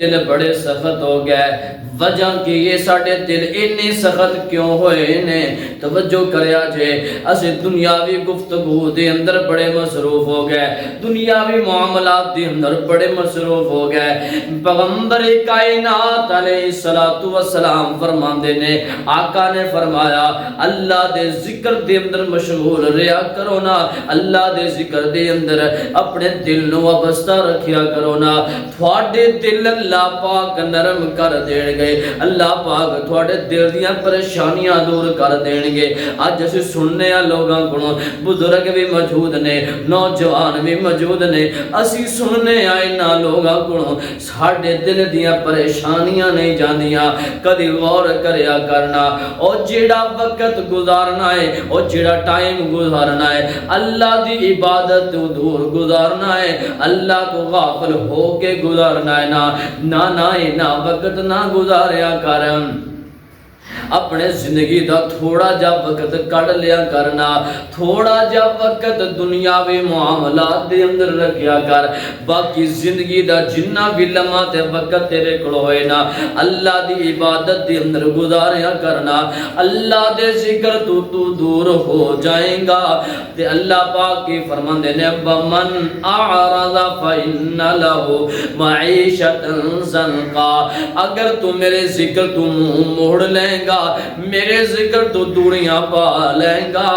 دل بڑے سخت ہو گئے وجہ کہ یہ ساڑھے دل اتنے سخت کیوں ہوئے نے توجہ کریا جے اسے دنیاوی گفتگو دے اندر بڑے مصروف ہو گئے دنیاوی معاملات دے اندر بڑے مصروف ہو گئے پیغمبر کائنات علیہ السلام فرماندے نے آقا نے فرمایا اللہ دے ذکر دے اندر مشغول رہیا کرو نا اللہ دے ذکر دے اندر اپنے دل نو وابستہ رکھیا کرو نا تھوڑے دل اللہ پاک نرم کر دین گے اللہ پاک تھوڑے دل دیاں پریشانیاں دور کر دین گے آج اسے سننے لوگاں کو بزرگ بھی موجود نے نوجوان بھی موجود نے اسی سننے آئے نا لوگاں کو ساڑھے دل دیاں پریشانیاں نہیں جاندیاں کدی غور کریا کرنا اور جیڑا وقت گزارنا ہے اور جیڑا ٹائم گزارنا ہے اللہ دی عبادت دور گزارنا ہے اللہ کو غافل ہو کے گزارنا ہے نا وقت نہ گزاریا کرم اپنے زندگی دا تھوڑا جا وقت کڑ لیا کرنا تھوڑا جا وقت دنیاوی معاملات دے اندر رکھیا کر باقی زندگی دا جنہ بھی لمحہ تے وقت تیرے کڑوئے نا اللہ دی عبادت دے اندر گزاریا کرنا اللہ دے ذکر تو دور ہو جائیں گا تے اللہ پاک کی فرمان دے نے وَمَنْ أَعْرَضَ فَإِنَّ لَهُ مَعِيشَةً ضَنْقًا اگر تو میرے ذکر تو موڑ لیں گا میرے ذکر تو دوریاں پا لیں گا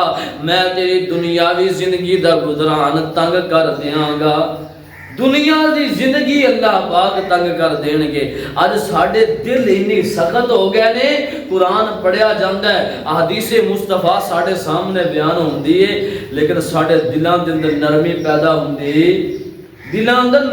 میں تیری دنیاوی زندگی دا گزران تنگ کر دیاں گا دنیا دی زندگی اللہ پاک تنگ کر دین گے آج ساڑھے دل انہی سخت ہو گئے نے قرآن پڑھیا جاندہ ہے احادیث مصطفیٰ ساڑھے سامنے بیان ہوں دیئے لیکن ساڑھے دلان دن نرمی پیدا ہوں دی دلان دن